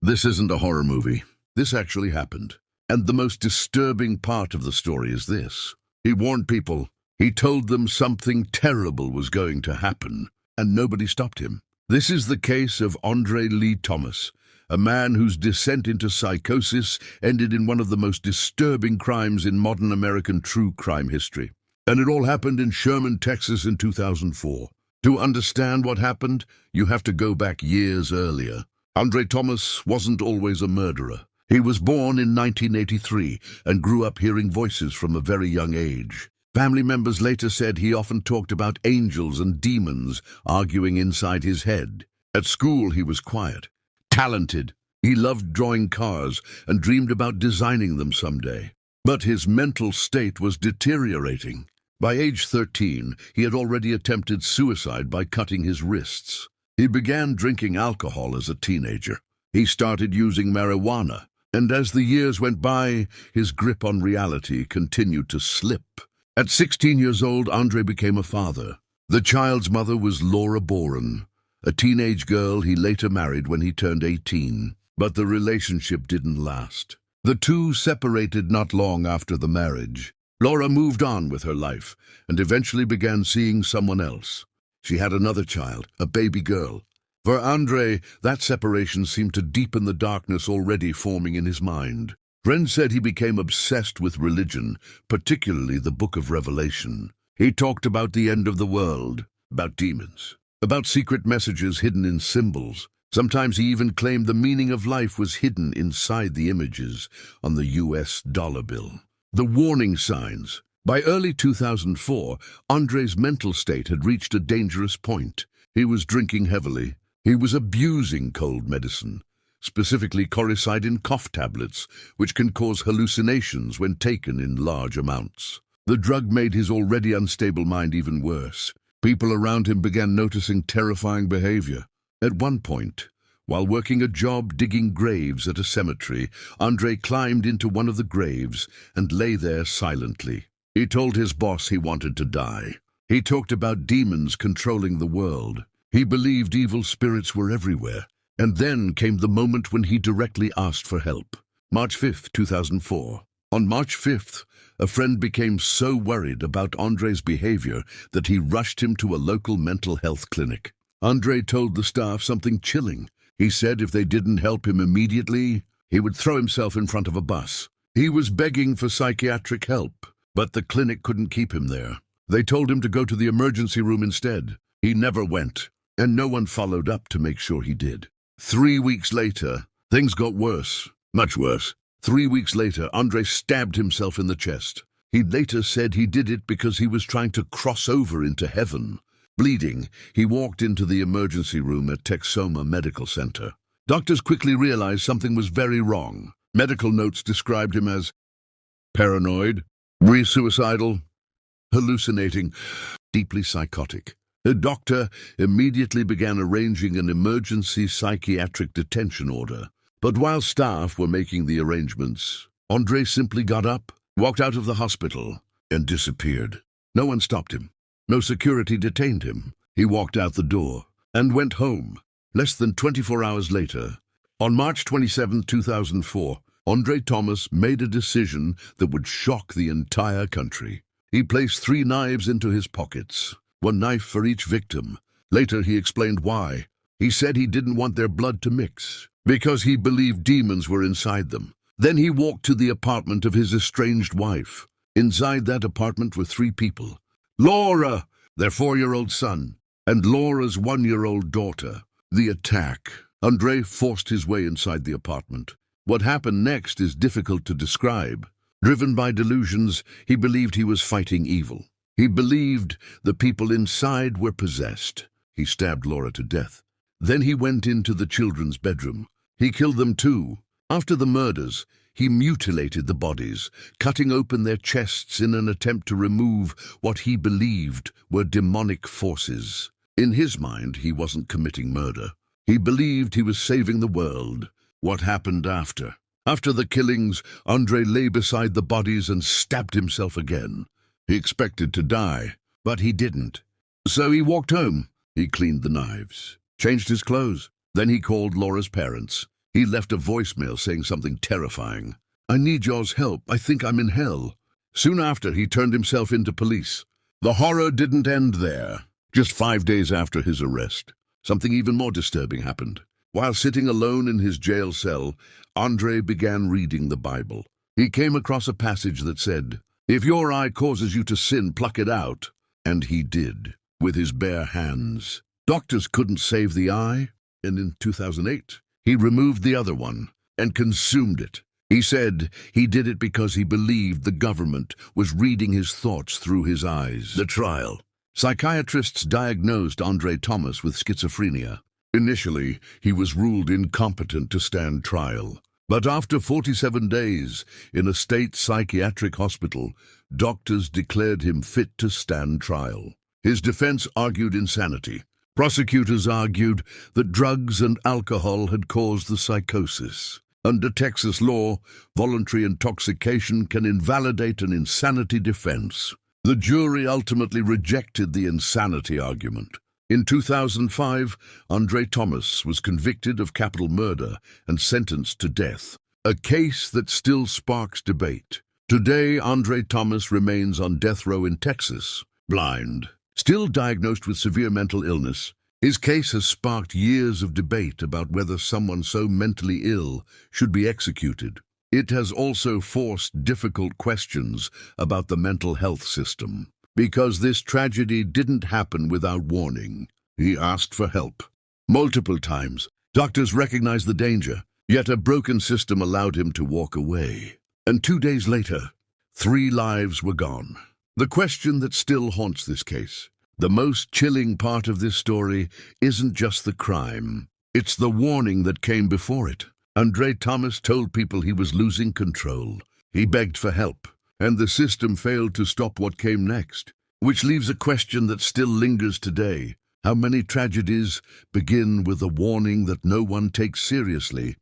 This isn't a horror movie. This actually happened. And the most disturbing part of the story is this. He warned people. He told them something terrible was going to happen, and nobody stopped him. This is the case of Andre Lee Thomas, a man whose descent into psychosis ended in one of the most disturbing crimes in modern American true crime history. And it all happened in Sherman, Texas in 2004. To understand what happened, you have to go back years earlier. Andre Thomas wasn't always a murderer. He was born in 1983 and grew up hearing voices from a very young age. Family members later said he often talked about angels and demons arguing inside his head. At school, he was quiet, talented. He loved drawing cars and dreamed about designing them someday. But his mental state was deteriorating. By age 13, he had already attempted suicide by cutting his wrists. He began drinking alcohol as a teenager. He started using marijuana. And as the years went by, his grip on reality continued to slip. At 16 years old, Andre became a father. The child's mother was Laura Boren, a teenage girl he later married when he turned 18. But the relationship didn't last. The two separated not long after the marriage. Laura moved on with her life and eventually began seeing someone else. She had another child, a baby girl. For Andre, that separation seemed to deepen the darkness already forming in his mind. Friends said he became obsessed with religion, particularly the Book of Revelation. He talked about the end of the world, about demons, about secret messages hidden in symbols. Sometimes he even claimed the meaning of life was hidden inside the images on the US dollar bill. The warning signs. By early 2004, Andre's mental state had reached a dangerous point. He was drinking heavily. He was abusing cold medicine, specifically coricidin cough tablets, which can cause hallucinations when taken in large amounts. The drug made his already unstable mind even worse. People around him began noticing terrifying behavior. At one point, while working a job digging graves at a cemetery, Andre climbed into one of the graves and lay there silently. He told his boss he wanted to die. He talked about demons controlling the world. He believed evil spirits were everywhere. And then came the moment when he directly asked for help. March 5, 2004. On March 5th, a friend became so worried about Andre's behavior that he rushed him to a local mental health clinic. Andre told the staff something chilling. He said if they didn't help him immediately, he would throw himself in front of a bus. He was begging for psychiatric help, but the clinic couldn't keep him there. They told him to go to the emergency room instead. He never went, and no one followed up to make sure he did. 3 weeks later, things got worse, much worse. 3 weeks later, Andre stabbed himself in the chest. He later said he did it because he was trying to cross over into heaven. Bleeding, he walked into the emergency room at Texoma Medical Center. Doctors quickly realized something was very wrong. Medical notes described him as paranoid, suicidal, hallucinating, deeply psychotic. The doctor immediately began arranging an emergency psychiatric detention order. But while staff were making the arrangements, Andre simply got up, walked out of the hospital, and disappeared. No one stopped him. No security detained him. He walked out the door and went home. Less than 24 hours later, on March 27, 2004, Andre Thomas made a decision that would shock the entire country. He placed 3 knives into his pockets. 1 knife for each victim. Later he explained why. He said he didn't want their blood to mix, because he believed demons were inside them. Then he walked to the apartment of his estranged wife. Inside that apartment were 3 people. Laura, their 4-year-old son, and Laura's 1-year-old daughter. The attack. Andre forced his way inside the apartment. What happened next is difficult to describe. Driven by delusions, he believed he was fighting evil. He believed the people inside were possessed. He stabbed Laura to death. Then he went into the children's bedroom. He killed them too. After the murders, he mutilated the bodies, cutting open their chests in an attempt to remove what he believed were demonic forces. In his mind, he wasn't committing murder. He believed he was saving the world. What happened after? After the killings, Andre lay beside the bodies and stabbed himself again. He expected to die, but he didn't. So he walked home. He cleaned the knives, changed his clothes. Then he called Laura's parents. He left a voicemail saying something terrifying. "I need yours help. I think I'm in hell." Soon after, he turned himself into police. The horror didn't end there. Just 5 days after his arrest, something even more disturbing happened. While sitting alone in his jail cell, Andre began reading the Bible. He came across a passage that said, "If your eye causes you to sin, pluck it out." And he did, with his bare hands. Doctors couldn't save the eye, and in 2008, he removed the other one and consumed it. He said he did it because he believed the government was reading his thoughts through his eyes. The trial. Psychiatrists diagnosed Andre Thomas with schizophrenia. Initially, he was ruled incompetent to stand trial. But after 47 days in a state psychiatric hospital, doctors declared him fit to stand trial. His defense argued insanity. Prosecutors argued that drugs and alcohol had caused the psychosis. Under Texas law, voluntary intoxication can invalidate an insanity defense. The jury ultimately rejected the insanity argument. In 2005, Andre Thomas was convicted of capital murder and sentenced to death, a case that still sparks debate. Today, Andre Thomas remains on death row in Texas, blind, still diagnosed with severe mental illness. His case has sparked years of debate about whether someone so mentally ill should be executed. It has also forced difficult questions about the mental health system. Because this tragedy didn't happen without warning. He asked for help. Multiple times, doctors recognized the danger, yet a broken system allowed him to walk away. And 2 days later, 3 lives were gone. The question that still haunts this case, the most chilling part of this story, isn't just the crime. It's the warning that came before it. Andre Thomas told people he was losing control. He begged for help, and the system failed to stop what came next, which leaves a question that still lingers today. How many tragedies begin with a warning that no one takes seriously?